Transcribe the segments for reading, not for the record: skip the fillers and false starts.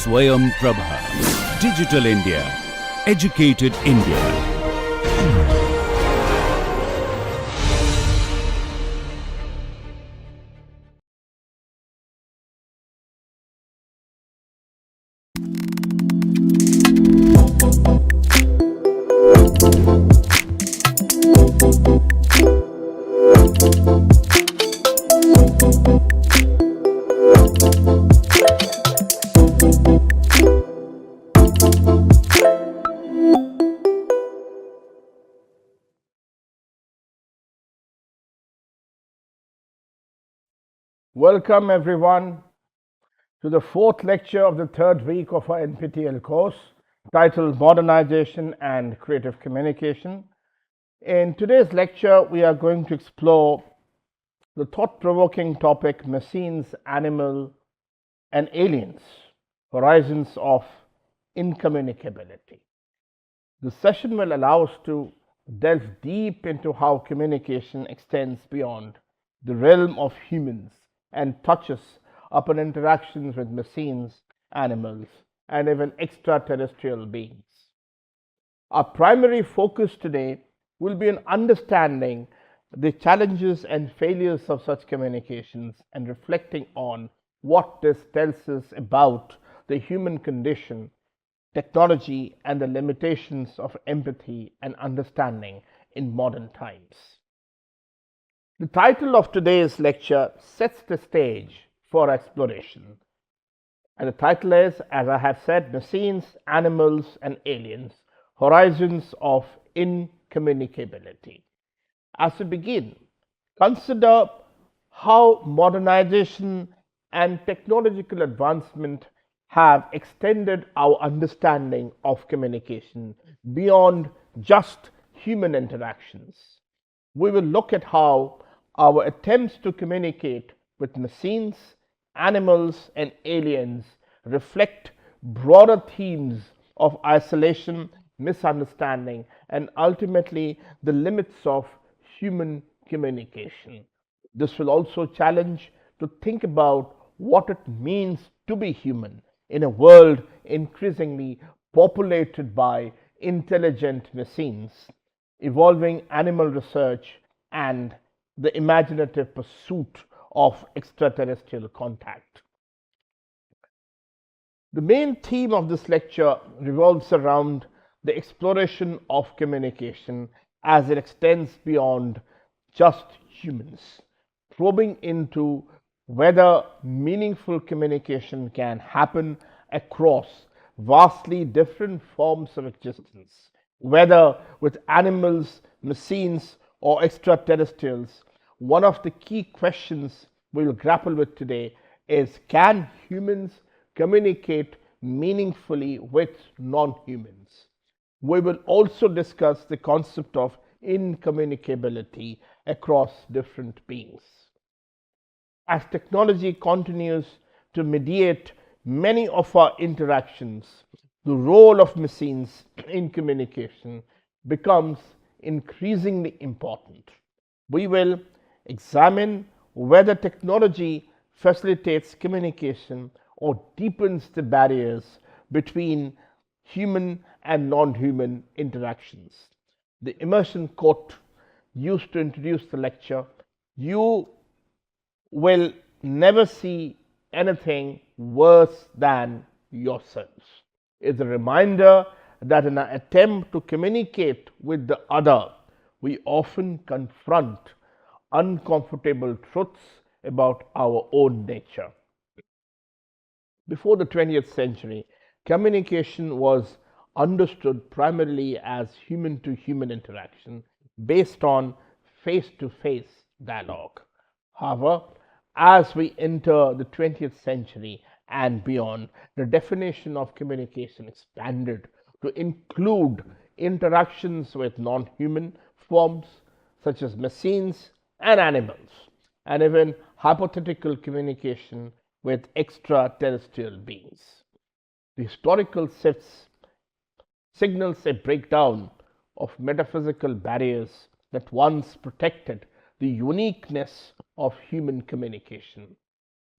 Swayam Prabha. Digital India. Educated India. Welcome everyone to the fourth lecture of the third week of our NPTEL course titled Modernization and Creative Communication. In today's lecture, we are going to explore the thought-provoking topic Machines, Animal and Aliens, Horizons of Incommunicability. The session will allow us to delve deep into how communication extends beyond the realm of humans and touches upon interactions with machines, animals, and even extraterrestrial beings. Our primary focus today will be on understanding the challenges and failures of such communications and reflecting on what this tells us about the human condition, technology, and the limitations of empathy and understanding in modern times. The title of today's lecture sets the stage for exploration. And the title is, as I have said, Machines, Animals and Aliens, Horizons of Incommunicability. As we begin, consider how modernization and technological advancement have extended our understanding of communication beyond just human interactions. We will look at how our attempts to communicate with machines, animals, and aliens reflect broader themes of isolation, misunderstanding, and ultimately the limits of human communication. This will also challenge to think about what it means to be human in a world increasingly populated by intelligent machines, evolving animal research, and the imaginative pursuit of extraterrestrial contact. The main theme of this lecture revolves around the exploration of communication as it extends beyond just humans, probing into whether meaningful communication can happen across vastly different forms of existence, whether with animals, machines, or extraterrestrials. One of the key questions we will grapple with today is, can humans communicate meaningfully with non-humans? We will also discuss the concept of incommunicability across different beings. As technology continues to mediate many of our interactions, the role of machines in communication becomes increasingly important. We will examine whether technology facilitates communication or deepens the barriers between human and non-human interactions. The immersion quote used to introduce the lecture, "You will never see anything worse than yourselves," is a reminder that in an attempt to communicate with the other, we often confront uncomfortable truths about our own nature. Before the 20th century, communication was understood primarily as human-to-human interaction based on face-to-face dialogue. However, as we enter the 20th century and beyond, the definition of communication expanded to include interactions with non-human forms such as machines and animals, and even hypothetical communication with extraterrestrial beings. The historical shifts signals a breakdown of metaphysical barriers that once protected the uniqueness of human communication.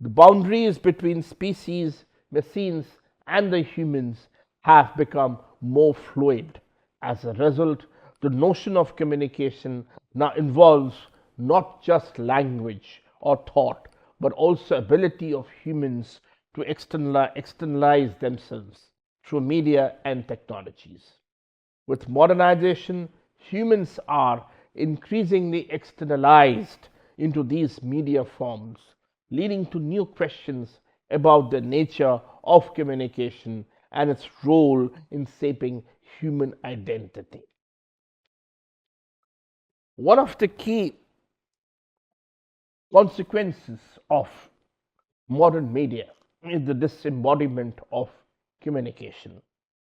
The boundaries between species, machines, and the humans have become more fluid. As a result, the notion of communication now involves not just language or thought, but also ability of humans to externalize themselves through media and technologies. With modernization, humans are increasingly externalized into these media forms, leading to new questions about the nature of communication and its role in shaping human identity. One of the key consequences of modern media is the disembodiment of communication.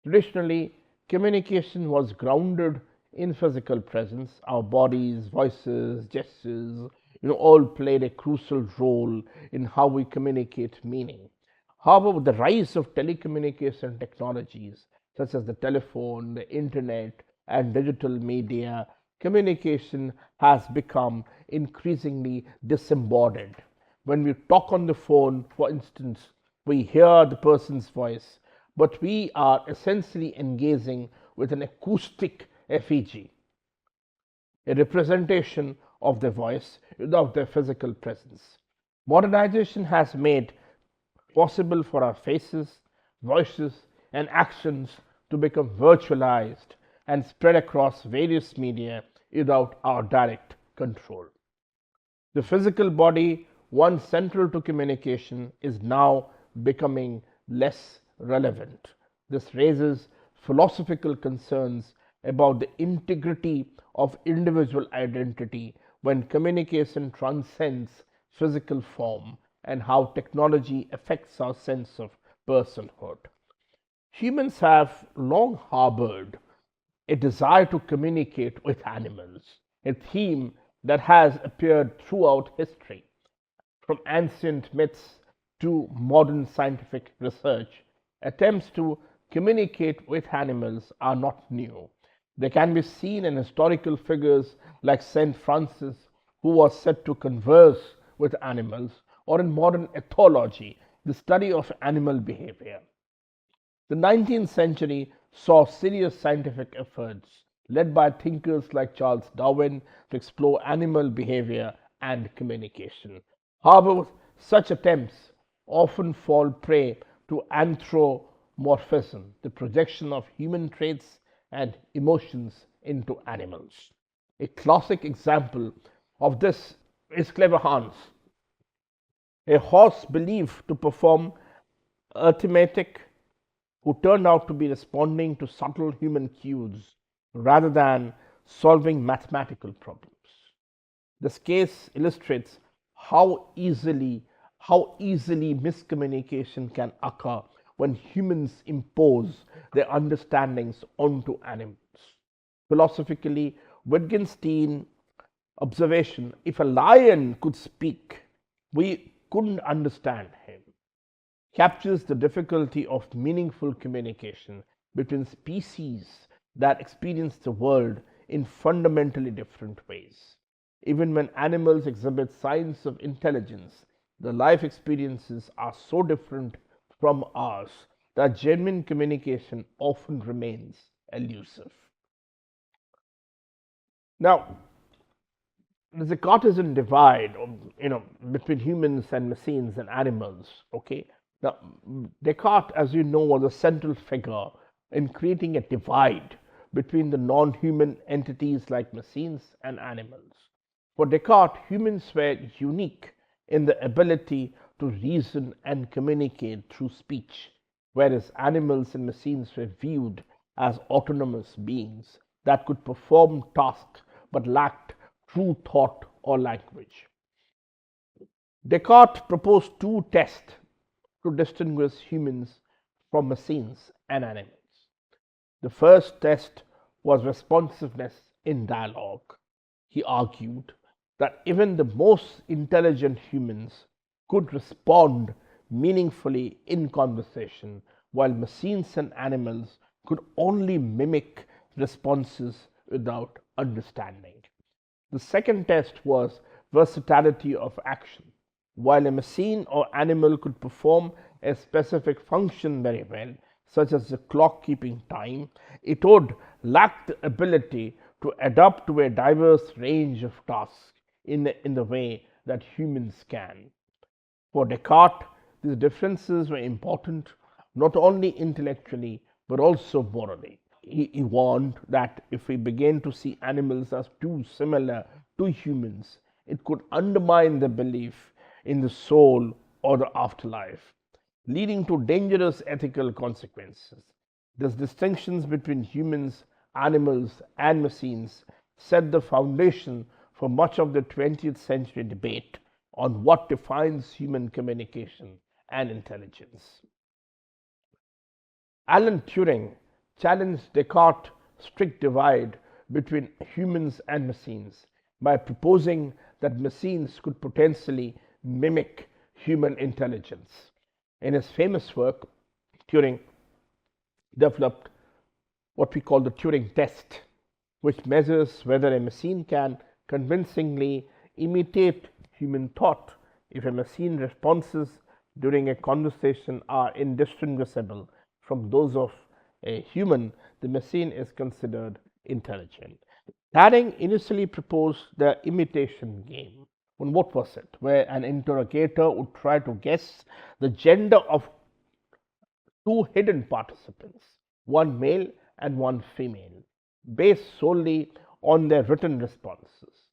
Traditionally, communication was grounded in physical presence. Our bodies, voices, gestures, all played a crucial role in how we communicate meaning. However, with the rise of telecommunication technologies such as the telephone, the internet, and digital media, communication has become increasingly disembodied. When we talk on the phone, for instance, we hear the person's voice, but we are essentially engaging with an acoustic effigy, a representation of their voice without their physical presence. Modernization has made possible for our faces, voices, and actions to become virtualized and spread across various media without our direct control. The physical body, once central to communication, is now becoming less relevant. This raises philosophical concerns about the integrity of individual identity when communication transcends physical form and how technology affects our sense of personhood. Humans have long harbored a desire to communicate with animals, a theme that has appeared throughout history. From ancient myths to modern scientific research, attempts to communicate with animals are not new. They can be seen in historical figures like Saint Francis, who was said to converse with animals, or in modern ethology, the study of animal behavior. The 19th century saw serious scientific efforts led by thinkers like Charles Darwin to explore animal behavior and communication. However, such attempts often fall prey to anthropomorphism, the projection of human traits and emotions into animals. A classic example of this is Clever Hans, a horse believed to perform arithmetic who turned out to be responding to subtle human cues rather than solving mathematical problems. This case illustrates how easily miscommunication can occur when humans impose their understandings onto animals. Philosophically, Wittgenstein observation, if a lion could speak, we couldn't understand him, captures the difficulty of meaningful communication between species that experience the world in fundamentally different ways. Even when animals exhibit signs of intelligence, the life experiences are so different from ours that genuine communication often remains elusive. Now, there's a Cartesian divide, between humans and machines and animals. Okay, now Descartes, as you know, was a central figure in creating a divide between the non-human entities like machines and animals. For Descartes, humans were unique in the ability to reason and communicate through speech, whereas animals and machines were viewed as autonomous beings that could perform tasks but lacked true thought or language. Descartes proposed two tests to distinguish humans from machines and animals. The first test was responsiveness in dialogue. He argued that even the most intelligent humans could respond meaningfully in conversation, while machines and animals could only mimic responses without understanding. The second test was versatility of action. While a machine or animal could perform a specific function very well, such as the clock keeping time, it would lack the ability to adapt to a diverse range of tasks in the way that humans can. For Descartes, these differences were important not only intellectually but also morally. He warned that if we begin to see animals as too similar to humans, it could undermine the belief in the soul or the afterlife, leading to dangerous ethical consequences. These distinctions between humans, animals, and machines set the foundation for much of the 20th century debate on what defines human communication and intelligence. Alan Turing challenged Descartes' strict divide between humans and machines by proposing that machines could potentially mimic human intelligence. In his famous work, Turing developed what we call the Turing test, which measures whether a machine can convincingly imitate human thought. If a machine responses during a conversation are indistinguishable from those of a human, the machine is considered intelligent. Turing initially proposed the imitation game. And what was it? Where an interrogator would try to guess the gender of two hidden participants, one male and one female, based solely on their written responses.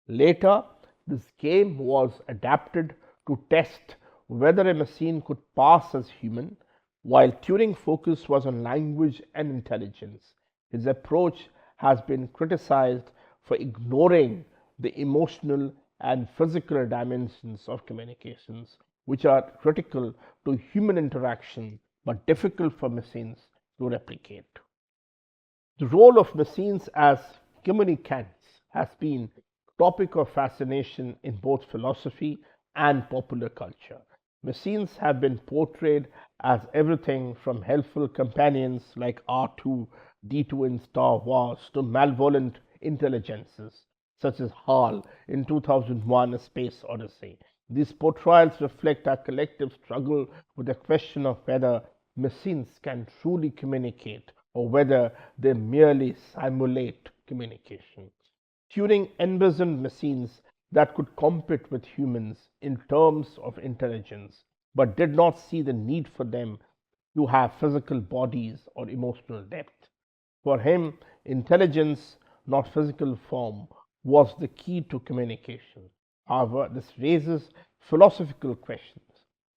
Later, this game was adapted to test whether a machine could pass as human. While Turing's focus was on language and intelligence, his approach has been criticized for ignoring the emotional and physical dimensions of communications, which are critical to human interaction but difficult for machines to replicate. The role of machines as communicants has been a topic of fascination in both philosophy and popular culture. Machines have been portrayed as everything from helpful companions like R2, D2 in Star Wars to malevolent intelligences such as HAL in 2001: A Space Odyssey. These portrayals reflect our collective struggle with the question of whether machines can truly communicate or whether they merely simulate communication. Turing envisioned machines that could compete with humans in terms of intelligence, but did not see the need for them to have physical bodies or emotional depth. For him, intelligence, not physical form, was the key to communication. However, this raises philosophical questions.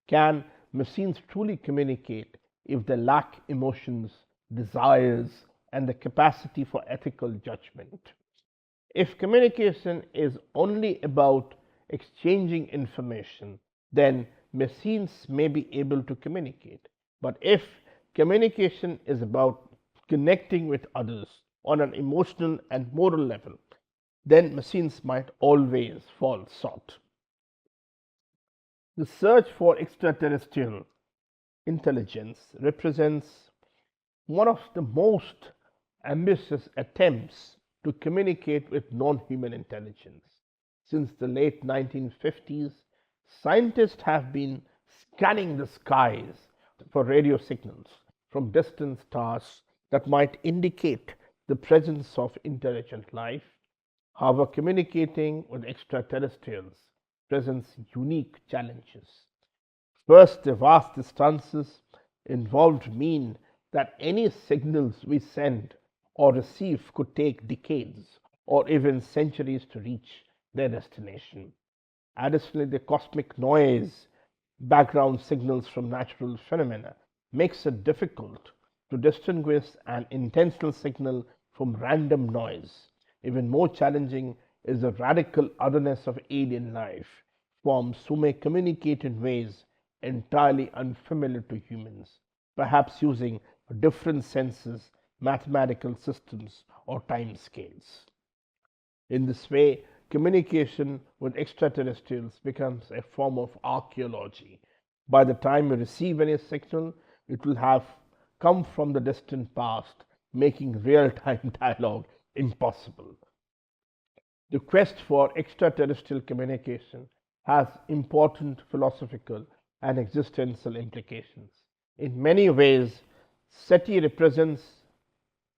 Can machines truly communicate if they lack emotions, desires, and the capacity for ethical judgment? If communication is only about exchanging information, then machines may be able to communicate. But if communication is about connecting with others on an emotional and moral level, then machines might always fall short. The search for extraterrestrial intelligence represents one of the most ambitious attempts to communicate with non-human intelligence. Since the late 1950s, scientists have been scanning the skies for radio signals from distant stars that might indicate the presence of intelligent life. However, communicating with extraterrestrials presents unique challenges. First, the vast distances involved mean that any signals we send or receive could take decades or even centuries to reach their destination. Additionally, the cosmic noise, background signals from natural phenomena, makes it difficult to distinguish an intentional signal from random noise. Even more challenging is the radical otherness of alien life forms who may communicate in ways entirely unfamiliar to humans, perhaps using different senses, mathematical systems, or time scales. In this way, communication with extraterrestrials becomes a form of archaeology. By the time you receive any signal, it will have come from the distant past, making real time dialogue impossible. The quest for extraterrestrial communication has important philosophical and existential implications. In many ways, SETI represents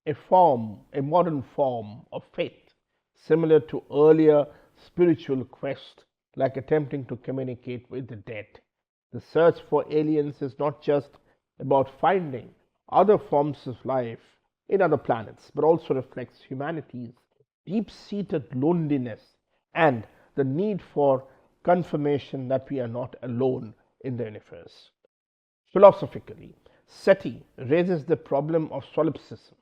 a modern form of faith, similar to earlier spiritual quests like attempting to communicate with the dead. The search for aliens is not just about finding other forms of life in other planets, but also reflects humanity's deep seated loneliness and the need for confirmation that we are not alone in the universe. Philosophically, SETI raises the problem of solipsism.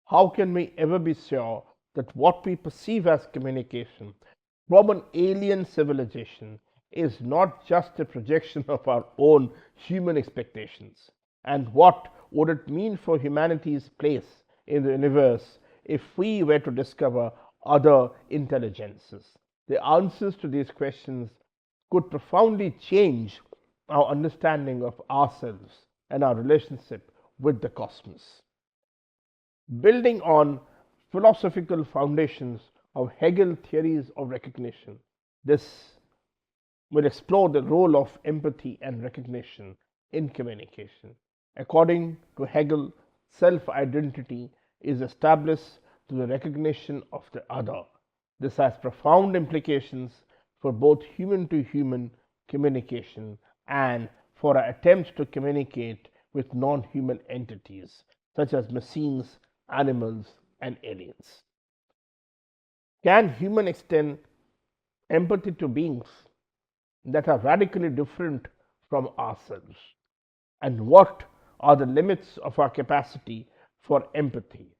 How can we ever be sure that what we perceive as communication from an alien civilization is not just a projection of our own human expectations? And what would it mean for humanity's place in the universe if we were to discover other intelligences? The answers to these questions could profoundly change our understanding of ourselves and our relationship with the cosmos. Building on philosophical foundations of Hegel's theories of recognition, this will explore the role of empathy and recognition in communication. According to Hegel, self-identity is established through the recognition of the other. This has profound implications for both human-to-human communication and for our attempts to communicate with non-human entities such as machines, animals, and aliens. Can humans extend empathy to beings that are radically different from ourselves? And what are the limits of our capacity for empathy?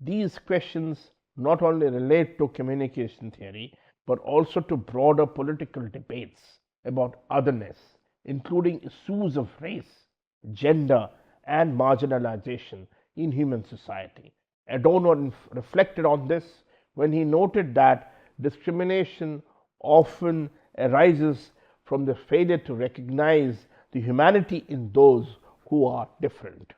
These questions not only relate to communication theory, but also to broader political debates about otherness, including issues of race, gender, and marginalization in human society. Adorno reflected on this when he noted that discrimination often arises from the failure to recognize the humanity in those who are different.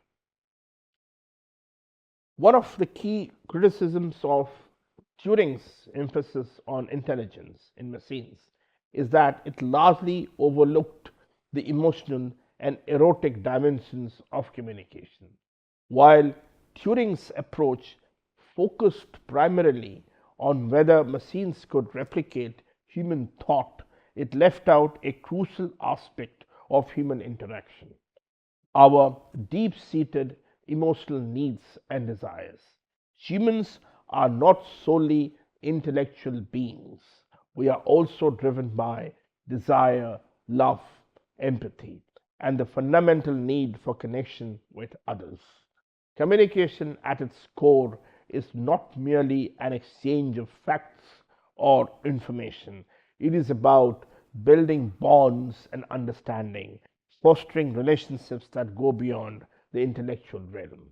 One of the key criticisms of Turing's emphasis on intelligence in machines is that it largely overlooked the emotional and erotic dimensions of communication. While Turing's approach focused primarily on whether machines could replicate human thought, it left out a crucial aspect of human interaction: our deep seated emotional needs and desires. Humans are not solely intellectual beings, we are also driven by desire, love, empathy, and the fundamental need for connection with others. Communication at its core is not merely an exchange of facts or information. It is about building bonds and understanding, fostering relationships that go beyond the intellectual realm.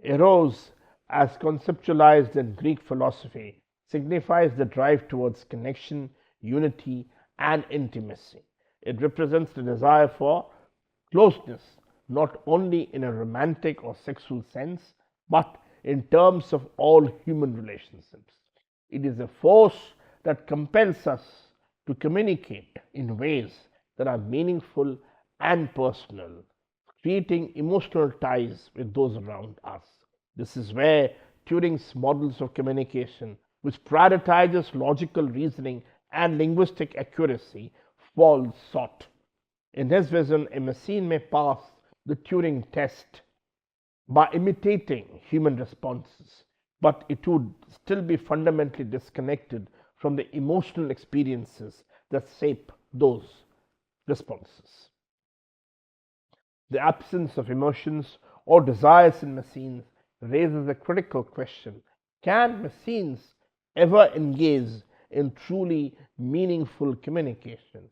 Eros, as conceptualized in Greek philosophy, signifies the drive towards connection, unity, and intimacy. It represents the desire for closeness, not only in a romantic or sexual sense, but in terms of all human relationships. It is a force that compels us to communicate in ways that are meaningful and personal, creating emotional ties with those around us. This is where Turing's models of communication, which prioritizes logical reasoning and linguistic accuracy, falls short. In his vision, a machine may pass the Turing test by imitating human responses, but it would still be fundamentally disconnected from the emotional experiences that shape those responses. The absence of emotions or desires in machines raises a critical question: can machines ever engage in truly meaningful communication?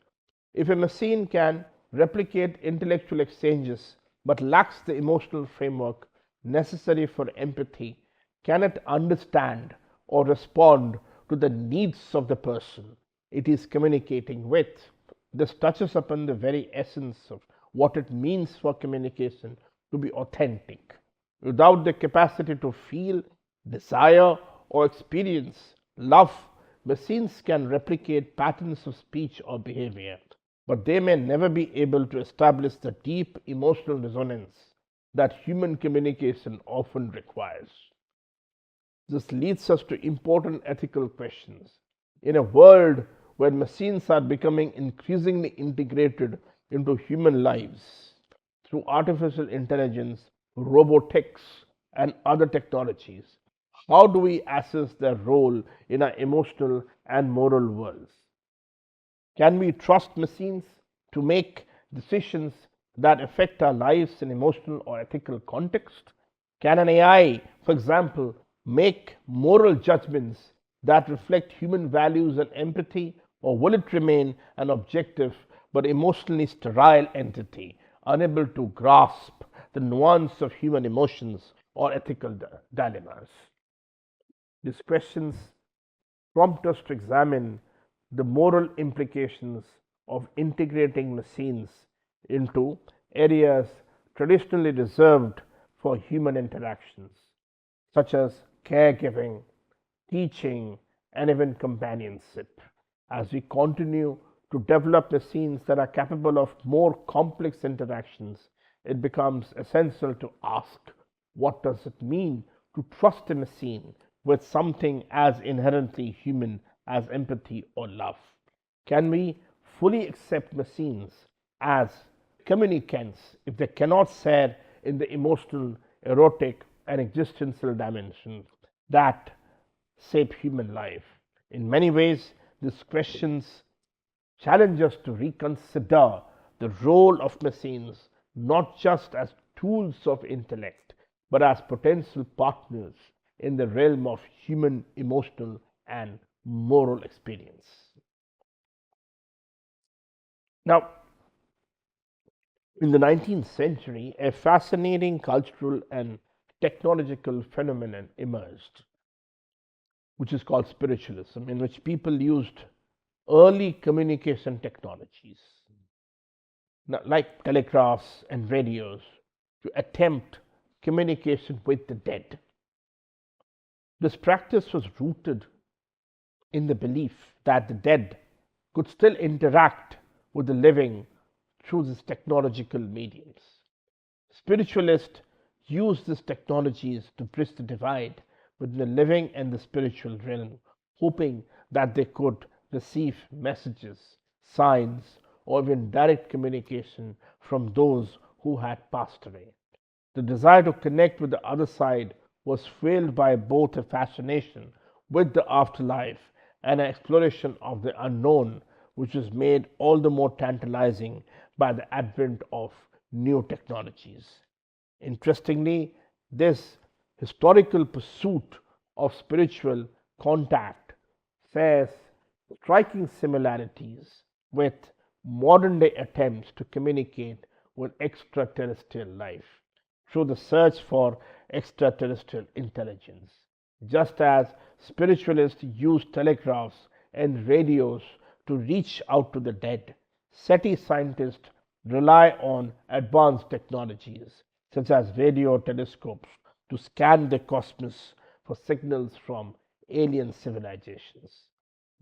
If a machine can replicate intellectual exchanges but lacks the emotional framework necessary for empathy, can it understand or respond to the needs of the person it is communicating with? This touches upon the very essence of what it means for communication to be authentic. Without the capacity to feel, desire, or experience love, machines can replicate patterns of speech or behavior, but they may never be able to establish the deep emotional resonance that human communication often requires. This leads us to important ethical questions. In a world where machines are becoming increasingly integrated into human lives through artificial intelligence, robotics, and other technologies, how do we assess their role in our emotional and moral worlds? Can we trust machines to make decisions that affect our lives in emotional or ethical context? Can an AI, for example, make moral judgments that reflect human values and empathy, or will it remain an objective but emotionally sterile entity, unable to grasp the nuance of human emotions or ethical dilemmas? These questions prompt us to examine the moral implications of integrating machines into areas traditionally reserved for human interactions, such as caregiving, teaching, and even companionship. As we continue to develop machines that are capable of more complex interactions, it becomes essential to ask, what does it mean to trust a machine with something as inherently human as empathy or love? Can we fully accept machines as communicants if they cannot share in the emotional, erotic, and existential dimensions that shape human life? In many ways, these questions challenge us to reconsider the role of machines not just as tools of intellect, but as potential partners in the realm of human emotional and moral experience. Now, in the 19th century, a fascinating cultural and technological phenomenon emerged, which is called spiritualism, in which people used early communication technologies like telegraphs and radios to attempt communication with the dead. This practice was rooted in the belief that the dead could still interact with the living through these technological mediums. Spiritualists use these technologies to bridge the divide between the living and the spiritual realm, hoping that they could receive messages, signs, or even direct communication from those who had passed away. The desire to connect with the other side was fueled by both a fascination with the afterlife and an exploration of the unknown, which was made all the more tantalizing by the advent of new technologies. Interestingly, this historical pursuit of spiritual contact shares striking similarities with modern day attempts to communicate with extraterrestrial life through the search for extraterrestrial intelligence. Just as spiritualists use telegraphs and radios to reach out to the dead, SETI scientists rely on advanced technologies such as radio telescopes to scan the cosmos for signals from alien civilizations.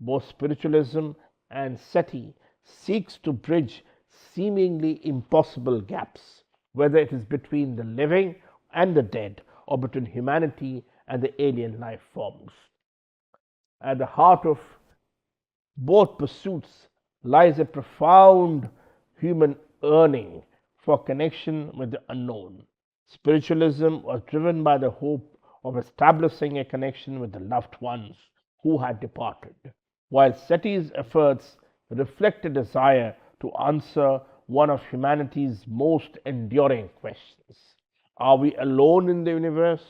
Both spiritualism and SETI seeks to bridge seemingly impossible gaps, whether it is between the living and the dead or between humanity and the alien life forms. At the heart of both pursuits lies a profound human yearning for connection with the unknown. Spiritualism was driven by the hope of establishing a connection with the loved ones who had departed, while SETI's efforts reflect a desire to answer one of humanity's most enduring questions. Are we alone in the universe?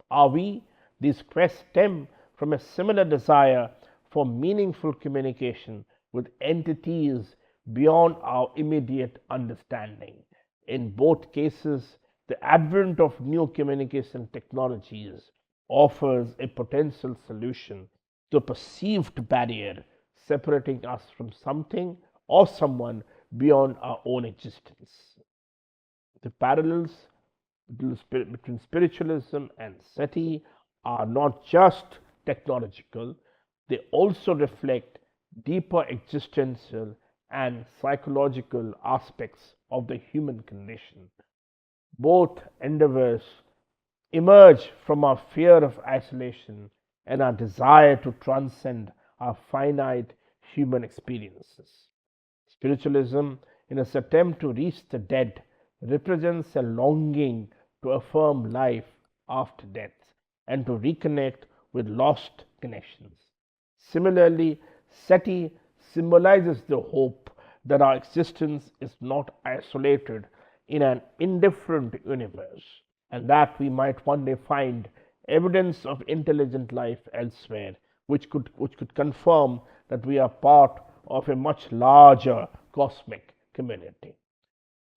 Are we? These quests stem from a similar desire for meaningful communication with entities beyond our immediate understanding. In both cases, the advent of new communication technologies offers a potential solution to a perceived barrier separating us from something or someone beyond our own existence. The parallels between spiritualism and SETI are not just technological, they also reflect deeper existential and psychological aspects of the human condition. Both endeavors emerge from our fear of isolation and our desire to transcend our finite human experiences. Spiritualism, in its attempt to reach the dead, represents a longing to affirm life after death and to reconnect with lost connections. Similarly, SETI symbolizes the hope that our existence is not isolated in an indifferent universe and that we might one day find evidence of intelligent life elsewhere, which could confirm that we are part of a much larger cosmic community.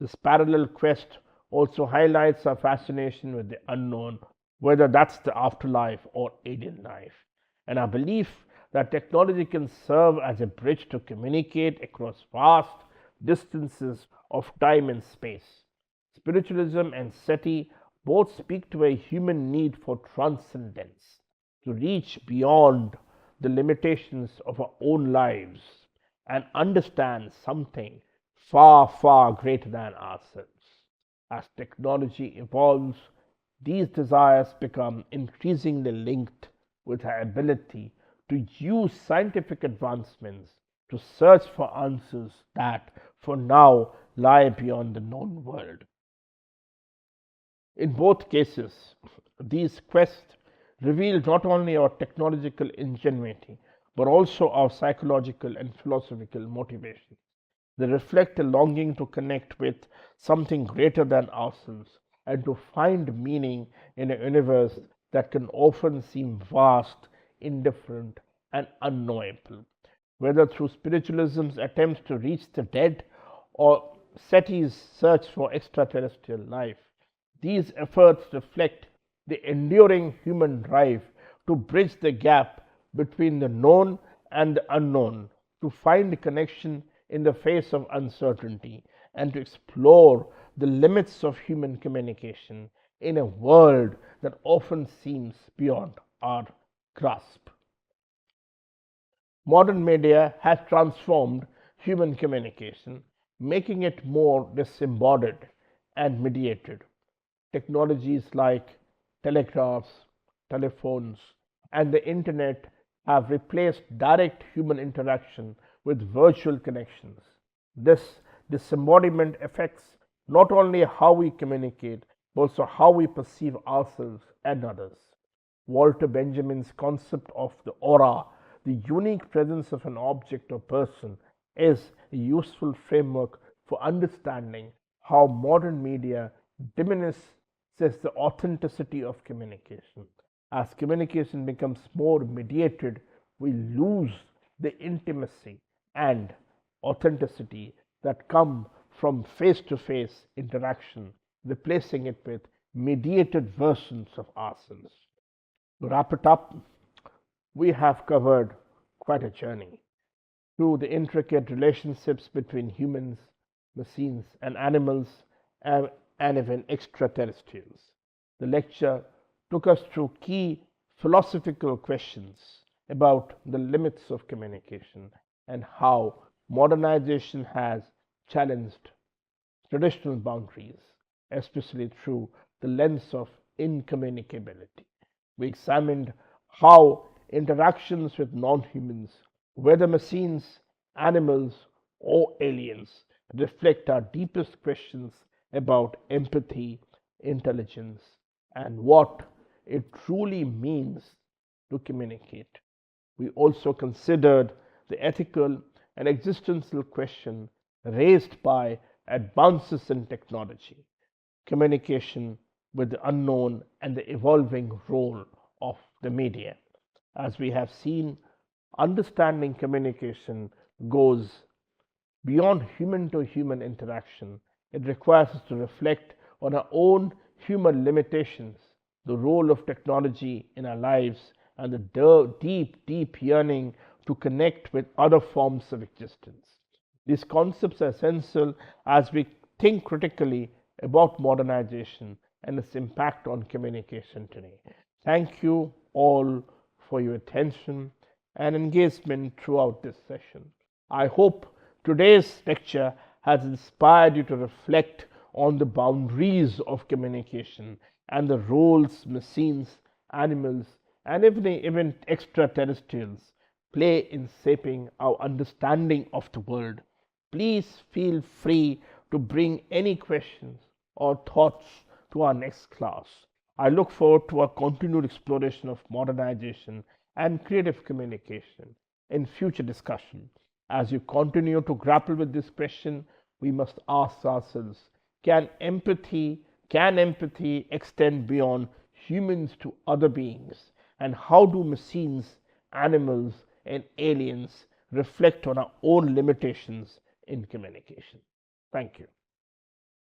This parallel quest also highlights our fascination with the unknown, whether that's the afterlife or alien life, and our belief that technology can serve as a bridge to communicate across vast distances of time and space. Spiritualism and SETI both speak to a human need for transcendence, to reach beyond the limitations of our own lives and understand something far, far greater than ourselves. As technology evolves, these desires become increasingly linked with our ability to use scientific advancements to search for answers that, for now, lie beyond the known world. In both cases, these quests reveal not only our technological ingenuity but also our psychological and philosophical motivations. They reflect a longing to connect with something greater than ourselves and to find meaning in a universe that can often seem vast, indifferent, and unknowable. Whether through spiritualism's attempts to reach the dead or SETI's search for extraterrestrial life, these efforts reflect the enduring human drive to bridge the gap between the known and the unknown, to find connection in the face of uncertainty, and to explore the limits of human communication in a world that often seems beyond our grasp. Modern media has transformed human communication, making it more disembodied and mediated. Technologies like telegraphs, telephones, and the internet have replaced direct human interaction with virtual connections. This disembodiment affects not only how we communicate, but also how we perceive ourselves and others. Walter Benjamin's concept of the aura, the unique presence of an object or person, is a useful framework for understanding how modern media diminishes the authenticity of communication. As communication becomes more mediated, we lose the intimacy and authenticity that come from face to face interaction, replacing it with mediated versions of ourselves. To wrap it up, we have covered quite a journey through the intricate relationships between humans, machines, and animals, and even extraterrestrials. The lecture took us through key philosophical questions about the limits of communication and how modernization has challenged traditional boundaries, especially through the lens of incommunicability. We examined how interactions with non humans, whether machines, animals, or aliens, reflect our deepest questions about empathy, intelligence, and what it truly means to communicate. We also considered the ethical and existential question raised by advances in technology, communication with the unknown, and the evolving role of the media. As we have seen, understanding communication goes beyond human to human interaction. It requires us to reflect on our own human limitations, the role of technology in our lives, and the deep, deep yearning to connect with other forms of existence. These concepts are essential as we think critically about modernization and its impact on communication today. Thank you all for your attention and engagement throughout this session. I hope today's lecture has inspired you to reflect on the boundaries of communication and the roles machines, animals, and even extraterrestrials play in shaping our understanding of the world. Please feel free to bring any questions or thoughts to our next class. I look forward to our continued exploration of modernization and creative communication in future discussion. As you continue to grapple with this question, we must ask ourselves, can empathy extend beyond humans to other beings? And how do machines, animals, and aliens reflect on our own limitations in communication? Thank you.